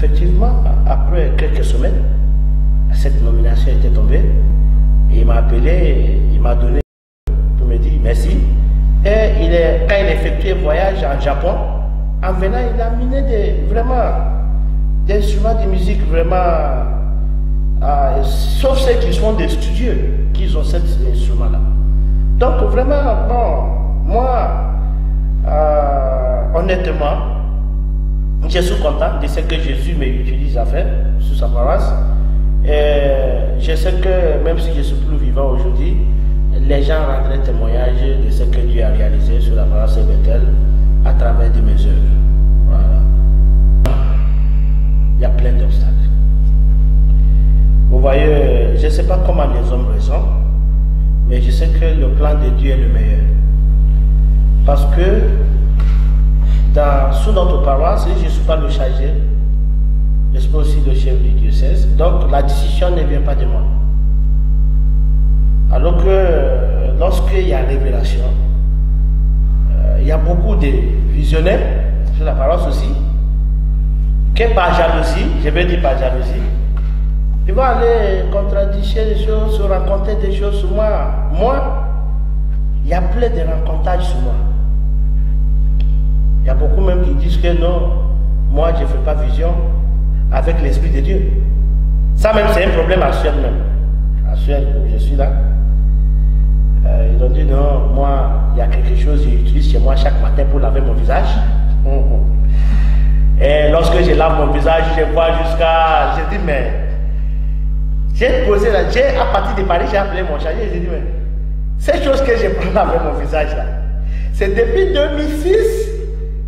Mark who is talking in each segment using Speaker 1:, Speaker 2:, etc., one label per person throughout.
Speaker 1: Effectivement, après quelques semaines, cette nomination était tombée. Et il m'a appelé, il m'a donné, il me dit merci. Et quand il a effectué un voyage en Japon, en venant, il a amené des instruments de musique vraiment, sauf ceux qui sont des studios, qui ont cet instrument-là. Donc vraiment, bon, moi, honnêtement, je suis content de ce que Jésus m'utilise à faire sous sa paroisse. Et je sais que même si je ne suis plus vivant aujourd'hui, les gens rendraient témoignage de ce que Dieu a réalisé sur la paroisse Bethel à travers de mes œuvres. Voilà. Il y a plein d'obstacles. Vous voyez, je ne sais pas comment les hommes raisonnent, mais je sais que le plan de Dieu est le meilleur. Parce que sous notre paroisse, je ne suis pas le chargé, je suis aussi le chef du diocèse, donc la décision ne vient pas de moi. Alors que lorsqu'il y a révélation, il y a beaucoup de visionnaires sur la paroisse aussi, que par jalousie, je vais dire par jalousie, ils vont aller contradire des choses, se raconter des choses sur moi. Moi, il y a plein de rencontrages sur moi. Il y a beaucoup même qui disent que non, moi je ne fais pas vision avec l'Esprit de Dieu. Ça même c'est un problème actuel même. Actuel, je suis là. Ils ont dit non, moi il y a quelque chose que j'utilise chez moi chaque matin pour laver mon visage. Et lorsque je lave mon visage, je vois jusqu'à... Je dis mais... J'ai posé là, à partir de Paris, j'ai appelé mon chargé, j'ai dit mais... Ces choses que je prends laver mon visage là, c'est depuis 2006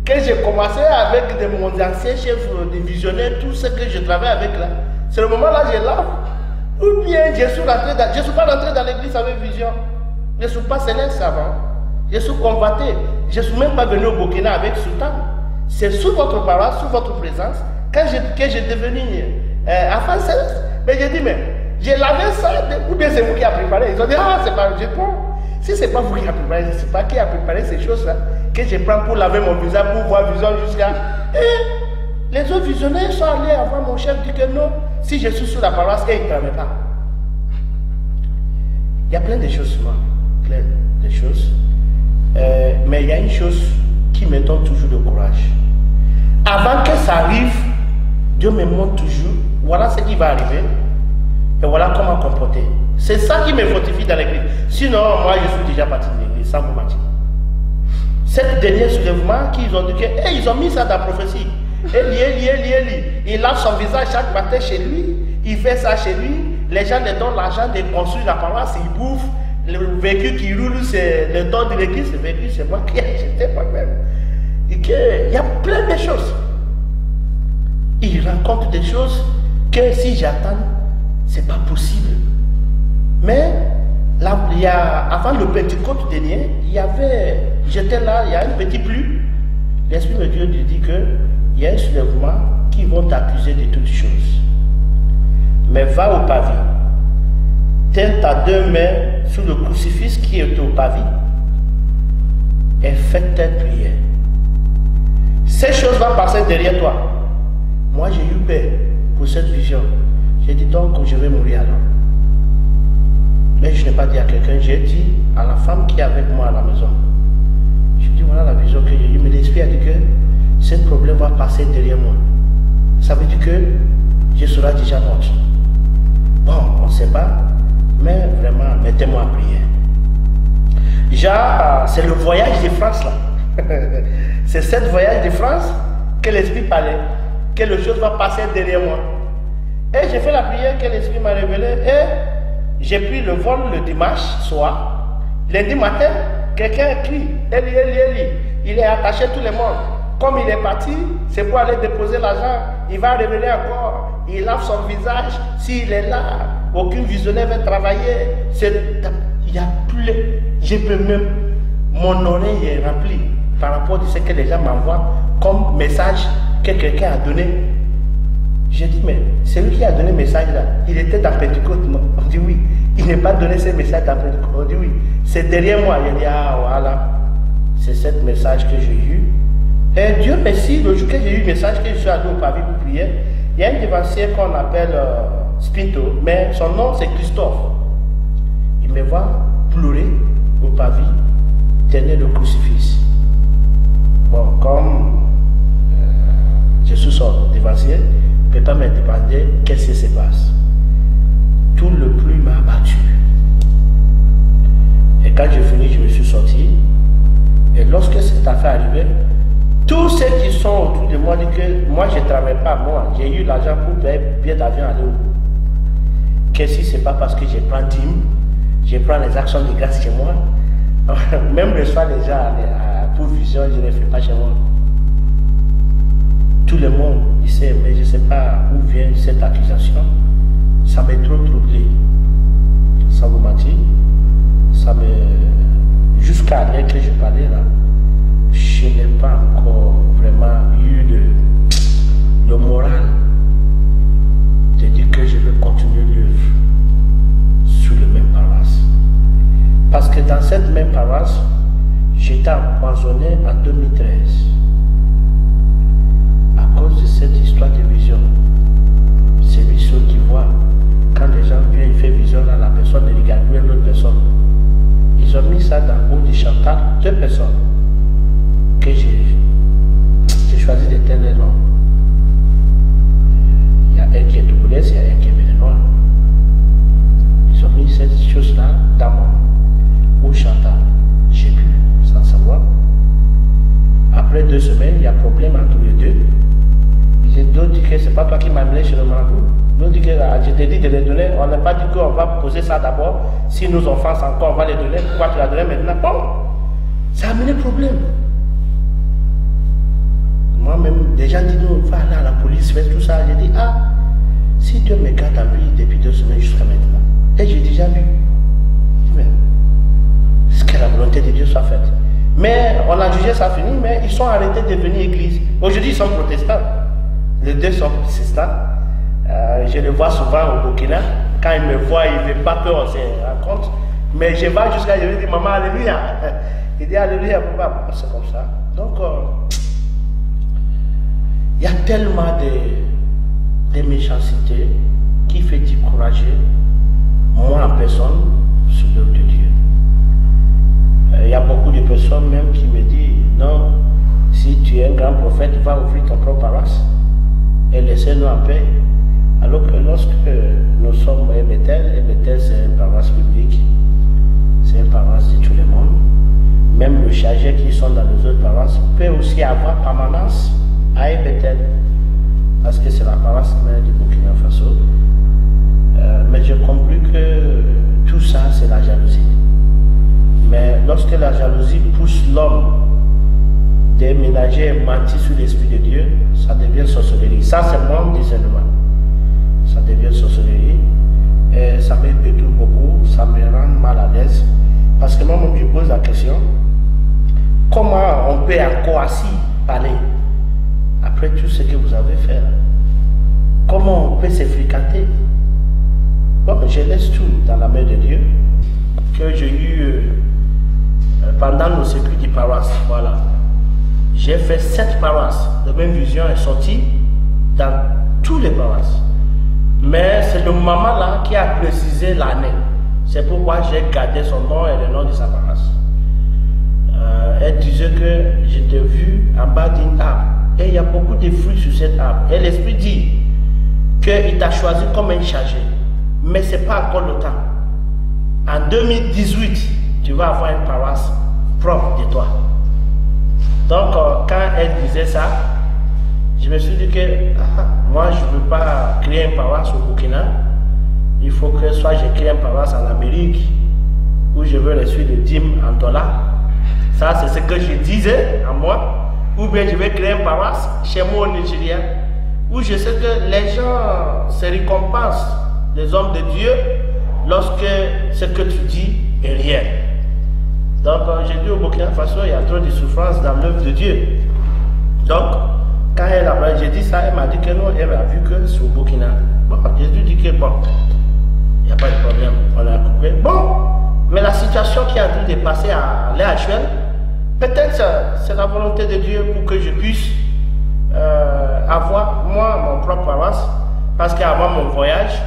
Speaker 1: que j'ai commencé avec mon ancien chef de visionnaire, tout ce que je travaille avec là. C'est le moment là je lave. Ou bien je suis pas rentré dans l'église avec vision. Je ne suis pas céleste avant. Je suis convoité. Je ne suis même pas venu au Burkina avec Sultan. C'est sous votre parole, sous votre présence, que j'ai devenu enfant céleste. Mais j'ai dit, mais j'ai lavé ça, ou bien c'est vous qui avez préparé. Ils ont dit, ah, c'est pas, je prends. Si ce n'est pas vous qui avez préparé, je ne sais pas qui a préparé ces choses-là, que je prends pour laver mon visage, pour voir vision jusqu'à... Et les autres visionnaires sont allés avant mon chef, dit que non, si je suis sous la paroisse, ils ne travaillent pas. Il y a plein de choses, moi, plein de choses. Mais il y a une chose qui me donne toujours de courage. Avant que ça arrive, Dieu me montre toujours, voilà ce qui va arriver, et voilà comment comporter. C'est ça qui me fortifie dans l'église. Sinon, moi, je suis déjà parti de l'église, sans vous mentir. Cet dernier soulèvement qu'ils ont dit que, ils ont mis ça dans la prophétie. Eli. Il lave son visage chaque matin chez lui, il fait ça chez lui. Les gens leur donnent l'argent de construire la paroisse, ils bouffent. Le véhicule qui roule, c'est le don de l'église. Le véhicule, c'est moi qui ai acheté moi-même. Il y a plein de choses. Il rencontre des choses que si j'attends, c'est pas possible. Mais là, avant le Pentecôte dernier, j'étais là, il y a une petite pluie. L'Esprit de Dieu lui dit qu'il y a un soulèvement qui vont t'accuser de toutes choses. Mais va au pavé. Tiens ta deux mains sous le crucifix qui est au pavé et fais ta prière. Ces choses vont passer derrière toi. Moi, j'ai eu peur pour cette vision. J'ai dit donc je vais mourir alors. Mais je n'ai pas dit à quelqu'un, j'ai dit à la femme qui est avec moi à la maison. Je dis voilà la vision que j'ai eue, mais l'Esprit a dit que ce problème va passer derrière moi. Ça veut dire que je serai déjà morte. Bon, on ne sait pas, mais vraiment, mettez-moi à prier. Déjà, c'est le voyage de France là. C'est ce voyage de France que l'Esprit parlait, que les choses vont passer derrière moi. Et j'ai fait la prière que l'Esprit m'a révélé et j'ai pris le vol le dimanche soir. Lundi matin, quelqu'un crie, Eli. Il est attaché tout le monde. Comme il est parti, c'est pour aller déposer l'argent. Il va révéler encore. Il lave son visage. S'il est là, aucune visionnaire va travailler. Il y a plus. Je peux même. Mon oreille est remplie par rapport à ce que les gens m'envoient comme message que quelqu'un a donné. J'ai dit, mais celui qui a donné le message là, il était dans Pentecôte, non? On dit oui. Il n'a pas donné ce message dans Pentecôte. On dit oui. C'est derrière moi. Il dit, ah voilà. C'est ce message que j'ai eu. Et Dieu merci, le jour que j'ai eu le message, que je suis allé au pavé pour prier, Il y a un dévancier qu'on appelle Spinto, mais son nom c'est Christophe. Il me voit pleurer au pavé, tenir le crucifix. Bon, comme je suis son dévancier, je ne peux pas me demander qu'est-ce qui se passe. Tout le pluie m'a battu. Et quand j'ai fini, je me suis sorti. Et lorsque cette affaire est arrivée, tous ceux qui sont autour de moi disent que moi je ne travaille pas, moi j'ai eu l'argent pour payer billet d'avion aller où? Qu'est-ce que c'est pas parce que je prends dîme, je prends les actions de grâce chez moi. Même le soir déjà pour vision, je ne les fais pas chez moi. Tout le monde il sait, mais je ne sais pas où vient cette accusation. Ça m'a trop troublé. Ça vous m'a dit, ça me. Jusqu'à l'heure que je parlais là, je n'ai pas encore vraiment eu le moral de dire que je vais continuer l'œuvre sur le même paroisse. Parce que dans cette même paroisse, j'étais empoisonné en 2013 à cause de cette histoire de vision. C'est lui seul qui voit. Quand les gens viennent, il fait vision à la personne, il regarde plus l'autre personne. Ils ont mis ça dans le haut du Chantal, 2 personnes que j'ai choisi de tenir les noms. Il y a un qui est Touboulès, il y a un qui est Béninois. Ils ont mis cette chose-là dans mon haut Chantal. J'ai pu, sans savoir. Après 2 semaines, il y a problème entre les deux. D'autres disent que c'est pas toi qui m'as amené chez le marabout. D'autres disent que je t'ai dit de les donner. On n'a pas dit qu'on va poser ça d'abord. Si nous offensent encore, on va les donner. Pourquoi tu l'as donné maintenant? Bon, ça a amené problème. Moi-même, des gens disent nous, va aller à la police, fais tout ça. J'ai dit, ah, si Dieu me garde en vie depuis 2 semaines jusqu'à maintenant, et j'ai déjà vu. Mais, est-ce que la volonté de Dieu soit faite? Mais on a jugé ça fini, mais ils sont arrêtés de venir à l'église. Aujourd'hui, ils sont protestants. Les 2 sont protestants. Je les vois souvent au Burkina. Quand ils me voient, ils ne veulent pas qu'on se rencontre. Mais je vais jusqu'à, je lui dis, maman, alléluia. Il dit, alléluia, papa. C'est comme ça. Donc, il y a tellement de méchanceté qui fait décourager moi en personne sur l'œuvre de Dieu. Il y a beaucoup de personnes même qui me disent, non, si tu es un grand prophète, va ouvrir ton propre paroisse et laissez-nous en paix. Alors que lorsque nous sommes à Bethel c'est une paroisse publique, c'est une paroisse de tout le monde. Même le chargé qui sont dans les autres paroisses peut aussi avoir permanence à Bethel, parce que c'est la paroisse mère du Burkina Faso. Mais j'ai compris que tout ça, c'est la jalousie. Mais lorsque la jalousie pousse l'homme de ménager et mentir sur l'Esprit de Dieu, ça devient sorcellerie. Ça, c'est mon discernement. Ça devient sorcellerie. Et ça me perturbe beaucoup, ça me rend mal à l'aise. Parce que moi, je pose la question, comment on peut encore assis parler après tout ce que vous avez fait? Comment on peut se fréquenter? Bon, je laisse tout dans la main de Dieu, que j'ai eu pendant nos circuits de paroisse. Voilà. J'ai fait 7 paroisses. La même vision est sortie dans toutes les paroisses. Mais c'est le maman là qui a précisé l'année. C'est pourquoi j'ai gardé son nom et le nom de sa paroisse. Elle disait que je t'ai vu en bas d'une arbre. Et il y a beaucoup de fruits sur cette arbre. Et l'Esprit dit qu'il t'a choisi comme un chargé. Mais ce n'est pas encore le temps. En 2018, tu vas avoir une paroisse propre de toi. Donc, quand elle disait ça, je me suis dit que moi, je ne veux pas créer une paroisse au Burkina. Il faut que soit je crée une paroisse en Amérique, où je veux reçu de dîmes en dollars. Ça, c'est ce que je disais à moi. Ou bien je vais créer une paroisse chez moi au Nigeria, où je sais que les gens se récompensent, les hommes de Dieu, lorsque ce que tu dis est réel. Donc, j'ai dit au Burkina Faso, il y a trop de souffrance dans l'œuvre de Dieu. Donc, quand j'ai dit ça, elle m'a dit que non, elle a vu que c'est au Burkina. Bon, j'ai dit que bon, il n'y a pas de problème, on a coupé. Bon, mais la situation qui est en train de passer à l'heure actuelle, peut-être c'est la volonté de Dieu pour que je puisse avoir, moi, mon propre paroisse, parce qu'avant mon voyage,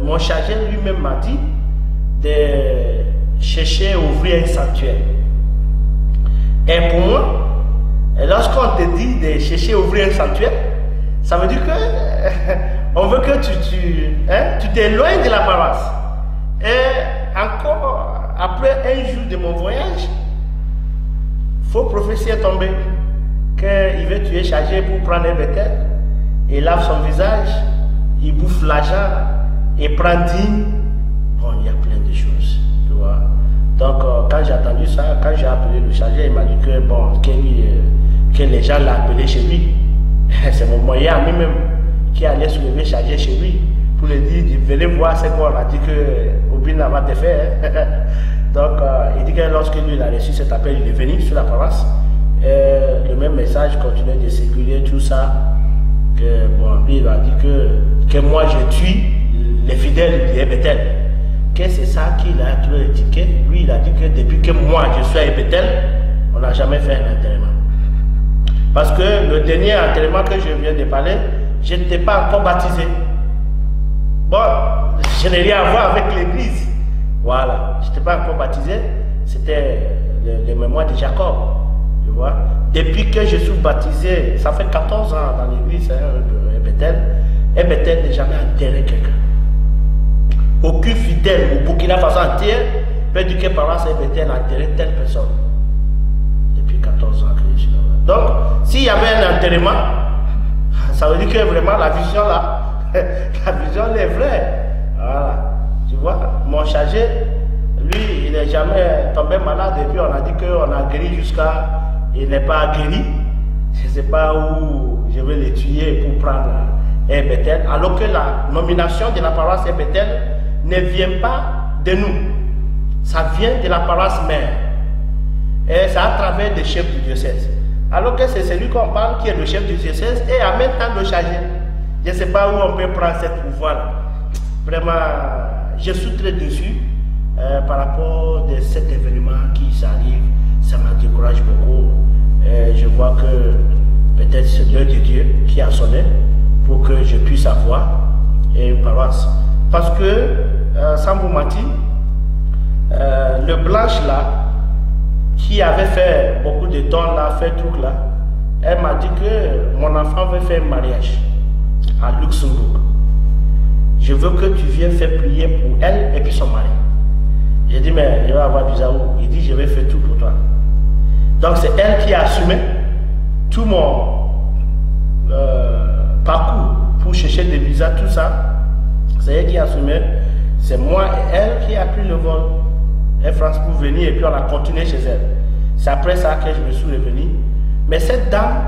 Speaker 1: mon chargé lui-même m'a dit de chercher à ouvrir un sanctuaire. Et pour moi, lorsqu'on te dit de chercher à ouvrir un sanctuaire, ça veut dire que on veut que tu t'éloignes de la paroisse. Et encore, après un jour de mon voyage, faux prophétie est tombée qu'il veut tuer chargé pour prendre un bétail. Il lave son visage, il bouffe l'argent, il prend digne. Bon, il y a plein de choses, tu vois. Donc, quand j'ai entendu ça, quand j'ai appelé le chargé, il m'a dit que, bon, que les gens l'ont appelé chez lui. C'est mon moyen à lui-même qui allait soulever chargé chez lui pour lui dire, venez voir ce qu'on a dit que Obina va te faire. Donc, il dit que lorsque lui il a reçu cet appel, il est venu sur la paroisse. Le même message continuait de circuler, tout ça. Que, bon, lui il a dit que moi je tue les fidèles de Bethel. Que c'est ça qu'il a trouvé l'étiquette. Lui il a dit que depuis que moi je suis à Bethel, on n'a jamais fait un enterrement. Parce que le dernier enterrement que je viens de parler, je n'étais pas encore baptisé. Bon, je n'ai rien à voir avec l'église. Voilà, je n'étais pas encore baptisé. C'était le mémoire de Jacob. Tu vois. Depuis que je suis baptisé, ça fait 14 ans dans l'église de Bethel, et Bethel n'a jamais enterré quelqu'un. Aucun fidèle au Burkina Faso entier peut dire que paroisse et Bethel a enterré telle personne. Depuis 14 ans que je suis là. Donc, s'il y avait un enterrement, ça veut dire que vraiment la vision là, la vision est vraie. Voilà. Tu vois, mon chargé, lui, il n'est jamais tombé malade et puis on a dit qu'on a guéri jusqu'à. Il n'est pas guéri. Je ne sais pas où je vais le tuer pour prendre un Bethel. Alors que la nomination de la paroisse Bethel ne vient pas de nous. Ça vient de la paroisse mère. Et c'est à travers des chefs du diocèse. Alors que c'est celui qu'on parle qui est le chef du diocèse et en même temps le chargé. Je ne sais pas où on peut prendre ce pouvoir. Vraiment, je suis très déçu par rapport à cet événement qui s'arrive. Ça me décourage beaucoup. Je vois que peut-être c'est l'œil de Dieu qui a sonné pour que je puisse avoir une paroisse. Parce que, sans vous mentir, le blanche là, qui avait fait beaucoup de dons là, fait tout là, elle m'a dit que mon enfant veut faire un mariage à Luxembourg. Je veux que tu viennes faire prier pour elle et puis son mari. J'ai dit, mais je vais avoir bizarre où? Il dit, je vais faire tout pour toi. Donc c'est elle qui a assumé tout mon parcours pour chercher des visas, tout ça. C'est elle qui a assumé. C'est moi et elle qui a pris le vol Air France pour venir et puis on a continué chez elle. C'est après ça que je me suis revenu. Mais cette dame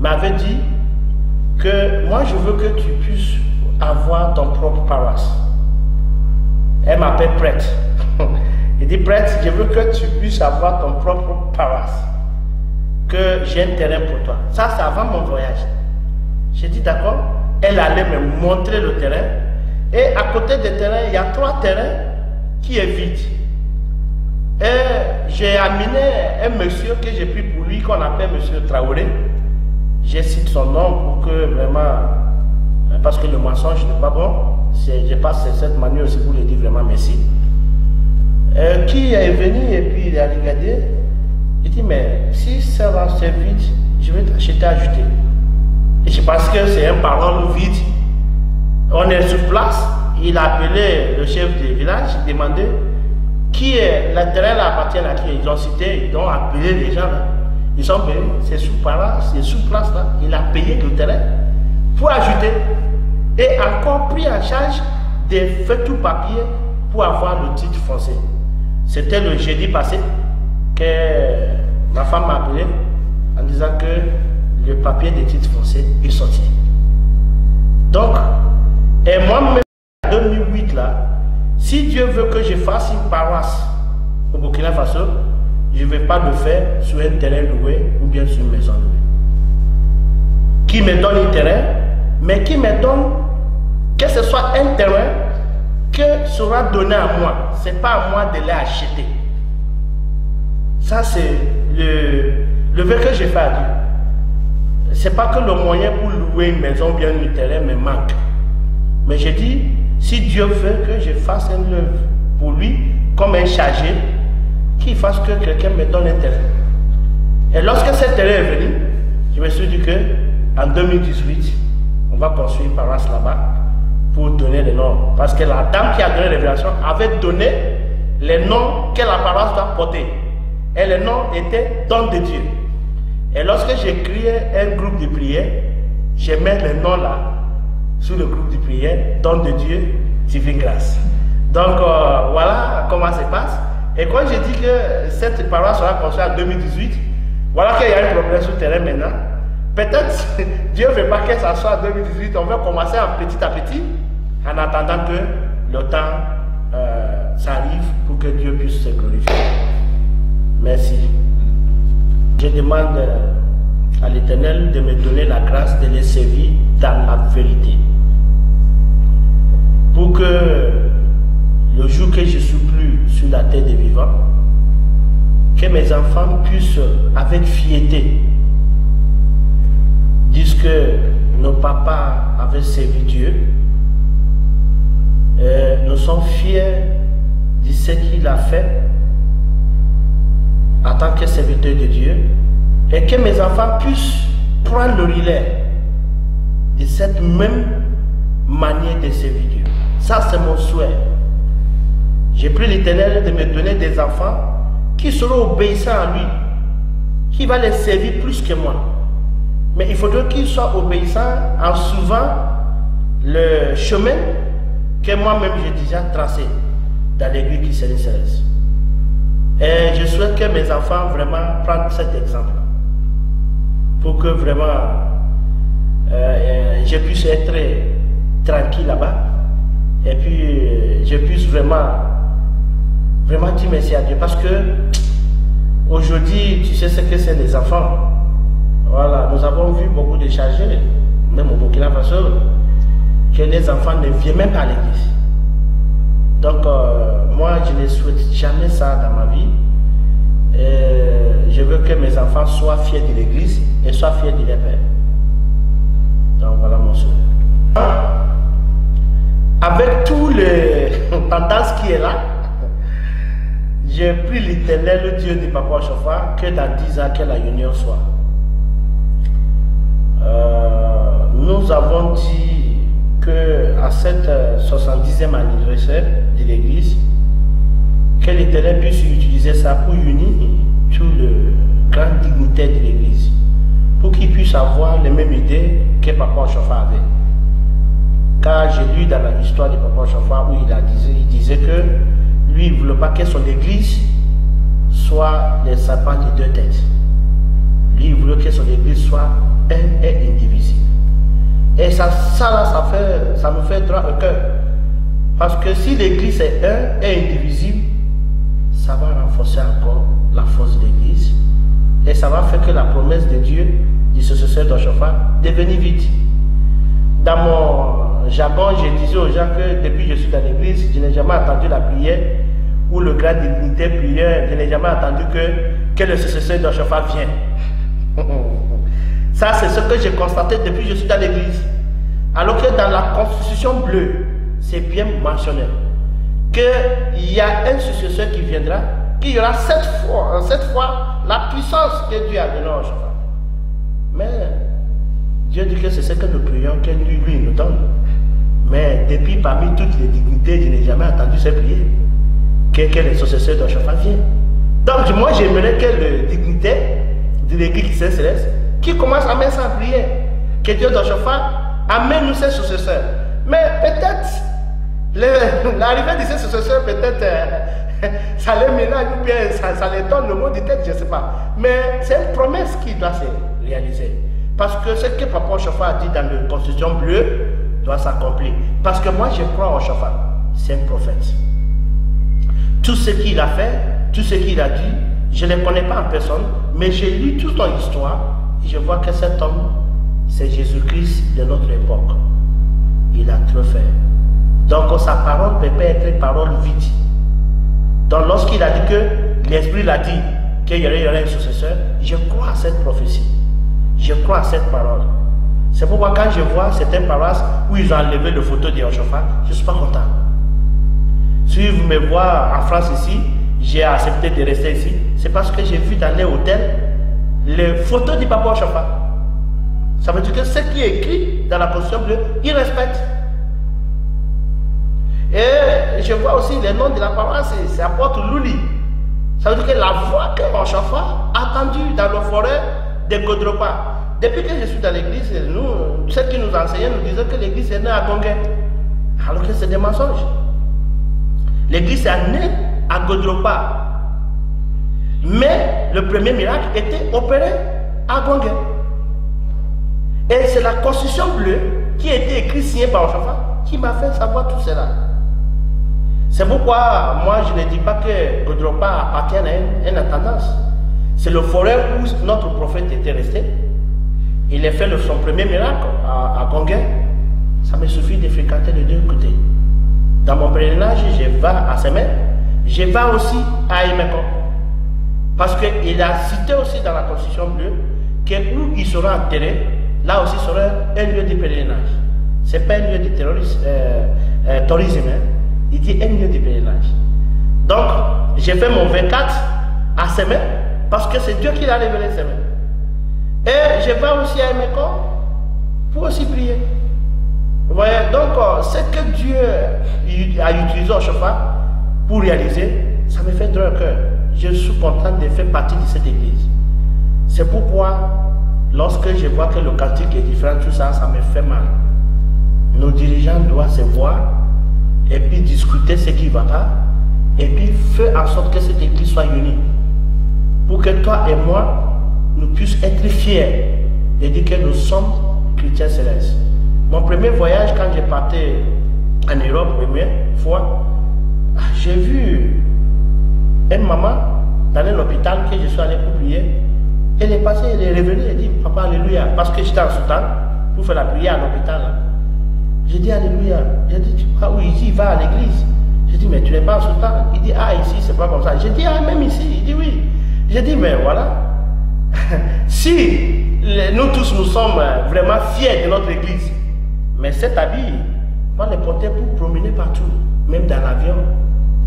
Speaker 1: m'avait dit que moi je veux que tu puisses avoir ton propre paroisse. Elle m'appelle prêtre. Il dit prêtre, je veux que tu puisses avoir ton propre paroisse. Que j'ai un terrain pour toi. Ça c'est avant mon voyage. J'ai dit d'accord. Elle allait me montrer le terrain. Et à côté des terrains, il y a 3 terrains qui est vide. Et j'ai amené un monsieur que j'ai pris pour lui, qu'on appelle monsieur Traoré. J'ai cité son nom pour que vraiment, parce que le mensonge n'est pas bon, je passe cette manière aussi pour lui dire vraiment merci. Qui est venu et puis il a regardé, il dit mais si ça va c'est vide, je vais t'acheter ajouter. Et je pense que c'est un parole vide. On est sur place, il a appelé le chef du village, il demandait qui est, le terrain là appartient à qui. Ils ont cité, ils ont appelé les gens là. Ils sont venus, c'est sous place là, il a payé le terrain pour ajouter et encore pris en charge des faits tout papier pour avoir le titre foncier. C'était le jeudi passé que ma femme m'a appelé en disant que le papier de titre foncier est sorti. Donc, et moi-même en 2008 là, si Dieu veut que je fasse une paroisse au Burkina Faso, je ne vais pas le faire sur un terrain loué ou bien sur une maison louée. Qui me donne un terrain, mais qui me donne que ce soit un terrain que sera donné à moi. Ce n'est pas à moi de l'acheter. Ça, c'est le vœu que j'ai fait à c'est pas que le moyen pour louer une maison ou bien un terrain me manque. Mais je dis, si Dieu veut que je fasse une œuvre pour lui, comme un chargé, qu'il fasse que quelqu'un me donne un terrain. Et lorsque ce terrain est venu, je me suis dit que en 2018, on va construire une paroisse là-bas pour donner les noms. Parce que la dame qui a donné la révélation avait donné les noms que la paroisse doit porter. Et les noms étaient dons de Dieu. Et lorsque j'ai créé un groupe de prière, je mets les noms là, sous le groupe de prière, dons de Dieu, divine grâce. Donc voilà comment ça se passe. Et quand j'ai dit que cette paroisse sera construite en 2018, voilà qu'il y a un problème sur le terrain maintenant. Peut-être Dieu ne veut pas que ça soit en 2018, on va commencer en petit à petit, en attendant que le temps s'arrive pour que Dieu puisse se glorifier. Merci. Je demande à l'Éternel de me donner la grâce de les servir dans la vérité. Pour que le jour que je ne suis plus sur la terre des vivants, que mes enfants puissent avec fierté dire que nos papas avaient servi Dieu. Nous sommes fiers de ce qu'il a fait en tant que serviteur de Dieu, et que mes enfants puissent prendre le relais de cette même manière de servir Dieu. Ça, c'est mon souhait. J'ai pris l'Éternel de me donner des enfants qui seront obéissants à lui, qui va les servir plus que moi. Mais il faudrait qu'ils soient obéissants en suivant le chemin que moi-même j'ai déjà tracé dans l'église chrétienne céleste. Et je souhaite que mes enfants vraiment prennent cet exemple pour que vraiment je puisse être tranquille là-bas et puis je puisse vraiment dire merci à Dieu, parce que aujourd'hui tu sais ce que c'est les enfants. Voilà, nous avons vu beaucoup de chargés, même au Burkina Faso, que les enfants ne viennent même pas à l'église. Donc, moi, je ne souhaite jamais ça dans ma vie. Je veux que mes enfants soient fiers de l'église et soient fiers de leur père. Donc, voilà mon souhait. Avec tous les tendances qui est là, j'ai pris l'Éternel, le Dieu de Papa Ochofa, que dans 10 ans, que la union soit. Nous avons dit qu'à cette 70e anniversaire de l'église, que l'Éternel puisse utiliser ça pour unir tous les grands dignitaires de l'église, pour qu'ils puissent avoir les mêmes idées que Papa Ochofa avait. Car j'ai lu dans l'histoire de Papa Ochofa où il disait que lui, il ne voulait pas que son église soit des sapins de 2 têtes. Lui, il voulait que son église soit un et indivisible. Et ça me fait droit au cœur. Parce que si l'église est un et indivisible, ça va renforcer encore la force de l'église. Et ça va faire que la promesse de Dieu, du successeur d'Ochofa, devienne vite. Dans mon jargon, je disais aux gens que depuis que je suis dans l'église, je n'ai jamais entendu la prière ou le grand dignité prière, je n'ai jamais entendu que le successeur d'Ochofa vienne. Ça, c'est ce que j'ai constaté depuis que je suis dans l'église. Alors que dans la constitution bleue, c'est bien mentionné qu'il y a un successeur qui viendra, qu'il y aura 7 fois la puissance que Dieu a donnée à Ochofa. Mais Dieu dit que c'est ce que nous prions, que lui nous donne. Mais depuis parmi toutes les dignités, je n'ai jamais entendu ces prières que les successeurs d'Ochofa viennent. Donc moi, j'aimerais que le dignité de l'église céleste qui commence à mettre sa prière, que Dieu d'Ochofa amène nous ses successeurs. Mais peut-être l'arrivée de ces successeurs, peut-être ça les mélange ou bien ça les donne le mot de tête, je ne sais pas. Mais c'est une promesse qui doit se réaliser. Parce que ce que Papa Ochofa a dit dans la Constitution bleue doit s'accomplir. Parce que moi je crois en Ochofa, c'est un prophète. Tout ce qu'il a fait, tout ce qu'il a dit, je ne le connais pas en personne, mais j'ai lu toute son histoire. Je vois que cet homme, c'est Jésus-Christ de notre époque. Il a trop fait. Donc sa parole ne peut pas être une parole vide. Donc lorsqu'il a dit que l'Esprit l'a dit qu'il y aurait un successeur, je crois à cette prophétie. Je crois à cette parole. C'est pourquoi quand je vois certaines paroisses où ils ont enlevé le photo de Yehoshaphat, je ne suis pas content. Si vous me voyez en France ici, j'ai accepté de rester ici, c'est parce que j'ai vu dans les hôtels les photos du papa Yehoshaphat. Ça veut dire que ce qui est écrit dans la Constitution bleue, ils respectent. Et je vois aussi les noms de la paroisse, c'est apôtre Louli. Ça veut dire que la voix que Yehoshaphat a entendue dans nos forêts de Godropa. Depuis que je suis dans l'église, nous, ceux qui nous enseignaient nous disaient que l'église est née à Gongué. Alors que c'est des mensonges. L'église est née à Godropa. Mais le premier miracle était opéré à Gongué. Et c'est la Constitution bleue qui a été écrite, signée par Yehoshaphat, qui m'a fait savoir tout cela. C'est pourquoi moi je ne dis pas que Godropa appartient à une tendance. C'est le forêt où notre prophète était resté. Il a fait son premier miracle à Gongué. Ça me suffit de fréquenter les deux côtés. Dans mon pèlerinage, je vais à Semé, je vais aussi à Imeko. Parce qu'il a cité aussi dans la Constitution bleue que où il sera enterré, là aussi sera un lieu de pèlerinage. Ce n'est pas un lieu de tourisme, hein. Il dit un lieu de pèlerinage. Donc, j'ai fait mon 24 à Semé parce que c'est Dieu qui l'a révélé Semé. Et je vais aussi à Imeko pour aussi prier. Vous voyez, donc ce que Dieu a utilisé Yehoshaphat pour réaliser, ça me fait droit au cœur. Je suis content de faire partie de cette église. C'est pourquoi, lorsque je vois que le cantique est différent, tout ça, ça me fait mal. Nos dirigeants doivent se voir et puis discuter ce qui ne va pas et puis faire en sorte que cette église soit unie. Pour que toi et moi, nous puissions être fiers et dire que nous sommes chrétiens célestes. Mon premier voyage, quand j'ai parti en Europe, première fois, j'ai vu une maman dans un hôpital que je suis allé pour prier. Elle est passée, elle est revenue, elle dit Papa, Alléluia. Parce que j'étais en Soudan pour faire la prière à l'hôpital. J'ai dit Alléluia. J'ai dit tu vas où? Il dit il va à l'église. J'ai dit mais tu n'es pas en Soudan. Il dit ah, ici c'est pas comme ça. J'ai dit ah, même ici. Il dit oui. J'ai dit mais voilà. Si nous tous nous sommes vraiment fiers de notre église, mais cet habit, on va les porter pour promener partout, même dans l'avion,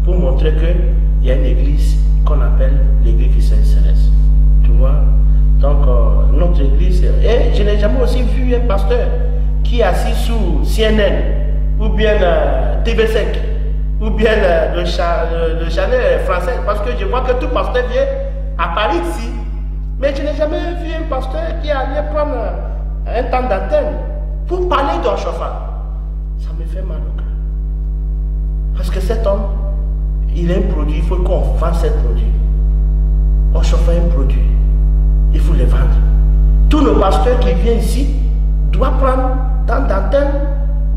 Speaker 1: pour montrer qu'il y a une église qu'on appelle l'église chrétienne céleste. Tu vois? Donc, notre église. Et je n'ai jamais aussi vu un pasteur qui est assis sous CNN, ou bien TV5, ou bien le Chanel français, parce que je vois que tout pasteur vient à Paris ici. Mais je n'ai jamais vu un pasteur qui allait prendre un temps d'antenne pour parler de Yehoshaphat. Ça me fait mal au cœur. Parce que cet homme, il est un produit, il faut qu'on vende ce produit. Yehoshaphat est un produit. Il faut le vendre. Tous nos pasteurs qui viennent ici doivent prendre temps d'antenne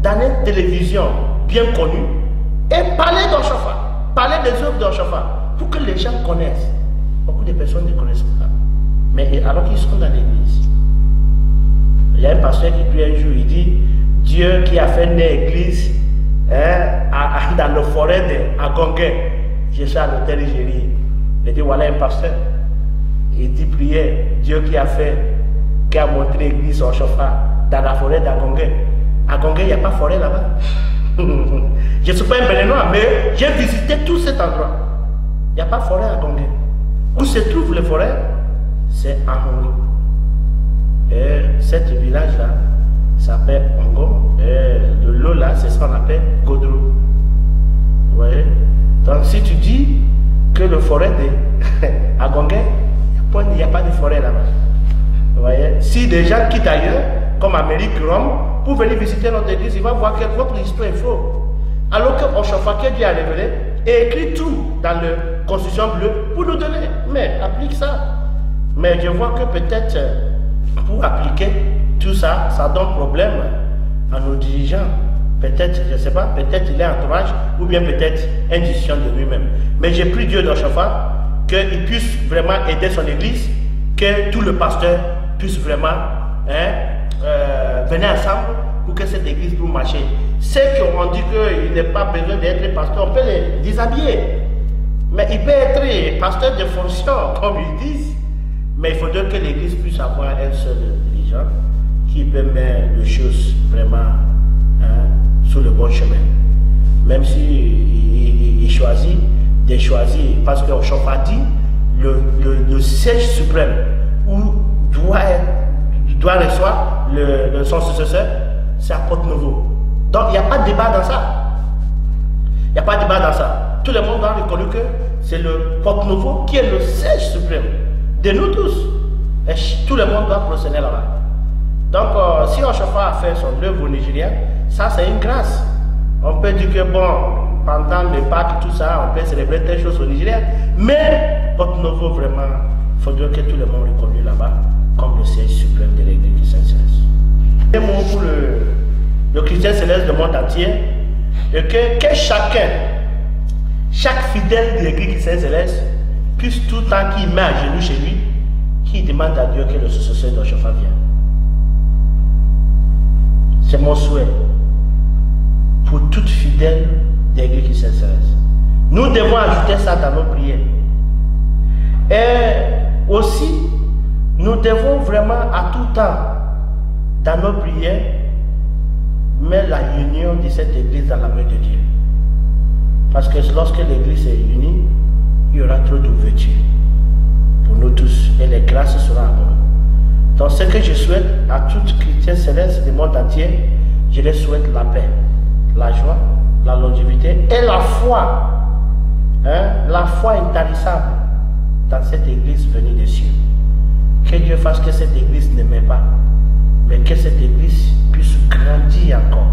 Speaker 1: dans une télévision bien connue et parler de Yehoshaphat, parler des œuvres de Yehoshaphat pour que les gens connaissent. Beaucoup de personnes ne connaissent pas. Mais alors qu'ils sont dans l'église, il y a un pasteur qui prie un jour, il dit Dieu qui a fait une église dans le forêt à Gongué. Je suis à l'hôtel Égérie. Il dit voilà un pasteur. Il dit prier Dieu qui a montré l'église au Yehoshaphat dans la forêt d'Agongué. À Gongué, il n'y a pas de forêt là-bas. Je ne suis pas un Béninois, mais j'ai visité tout cet endroit. Il n'y a pas de forêt à Gongué. Où se trouvent les forêts? C'est à Hongo. Et cet village-là s'appelle Hongo. Et de l'eau là, c'est ce qu'on appelle Godro. Vous voyez? Donc si tu dis que le forêt de Agongué, il n'y a pas de forêt là-bas. Vous voyez? Si des gens quittent ailleurs, comme Amérique, Rome, pour venir visiter notre église, ils vont voir que votre histoire est fausse. Alors que Yehoshaphat, que Dieu a révélé, et écrit tout dans la Constitution bleue pour nous donner. Mais applique ça. Mais je vois que peut-être pour appliquer tout ça, ça donne problème à nos dirigeants. Peut-être, je ne sais pas, peut-être il est entourage ou bien peut-être une décision de lui-même. Mais j'ai pris Dieu dans Yehoshaphat qu'il puisse vraiment aider son église, que tout le pasteur puisse vraiment venir ensemble pour que cette église puisse marcher. Ceux qui ont dit qu'il n'est pas besoin d'être pasteur, on peut les déshabiller. Mais il peut être pasteur de fonction, comme ils disent. Mais il faudrait que l'église puisse avoir un seul dirigeant qui peut mettre les choses vraiment sur le bon chemin. Même si il choisit, parce qu'on a dit le siège suprême où doit recevoir son successeur, c'est à Porte-Nouveau. Donc il n'y a pas de débat dans ça. Il n'y a pas de débat dans ça. Tout le monde a reconnu que c'est le Porte-Nouveau qui est le siège suprême de nous tous. Et tout le monde doit procéder là-bas. Donc si on cherche à faire son œuvre au Nigeria, ça c'est une grâce. On peut dire que bon, pendant le Pâques, tout ça, on peut célébrer telle chose au Nigeria, mais Porte-Nouveau, vraiment, il faudrait que tout le monde reconnaisse là-bas comme le siège suprême de l'Église chrétienne céleste. Un mot pour le chrétien céleste du monde entier, et que chaque fidèle de l'Église chrétienne céleste, puisse tout le temps qu'il met à genoux chez lui, qu'il demande à Dieu que le successeur d'Ochofa vienne. C'est mon souhait pour toute fidèle de l'Église chrétienne céleste. Nous devons ajouter ça dans nos prières. Et aussi, nous devons vraiment à tout temps, dans nos prières, mettre la union de cette Église dans la main de Dieu. Parce que lorsque l'Église est unie, il y aura trop d'ouverture pour nous tous et les grâces seront à nous. Donc ce que je souhaite à toutes chrétiens célestes du monde entier, je les souhaite la paix, la joie, la longévité et la foi. La foi intarissable dans cette Église venue des cieux. Que Dieu fasse que cette Église ne meurt pas, mais que cette Église puisse grandir encore.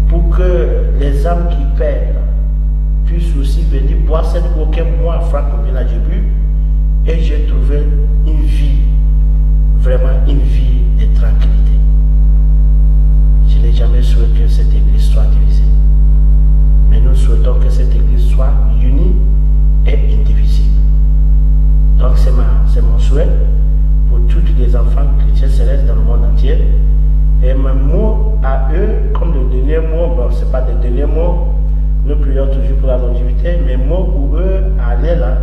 Speaker 1: Pour que les âmes qui perdent puissent aussi venir boire cette eau que moi, Franck Obila, j'ai bu, et j'ai trouvé une vie, vraiment une vie de tranquillité. Je n'ai jamais souhaité que cette Église soit divisée. Mais nous souhaitons que cette Église soit unie et indivisible. Donc c'est mon souhait pour tous les enfants chrétiens célestes dans le monde entier. Et mon mot à eux, comme le dernier mot, bon, ce n'est pas le dernier mot, nous prions toujours pour la longévité, mais mot pour eux, aller là,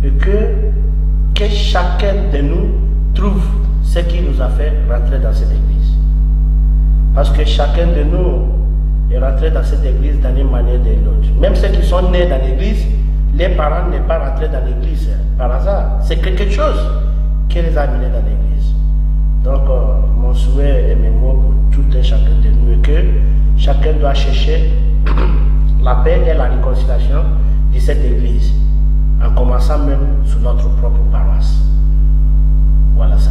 Speaker 1: et que chacun de nous trouve ce qui nous a fait rentrer dans cette Église. Parce que chacun de nous est rentré dans cette Église d'une manière ou d'une autre. Même ceux qui sont nés dans l'Église, les parents n'est pas rentrés dans l'Église par hasard. C'est quelque chose qui les a amenés dans l'Église. Donc, mon souhait et mes mots pour tout et chacun de nous est que chacun doit chercher la paix et la réconciliation de cette Église, en commençant même sur notre propre paroisse. Voilà ça.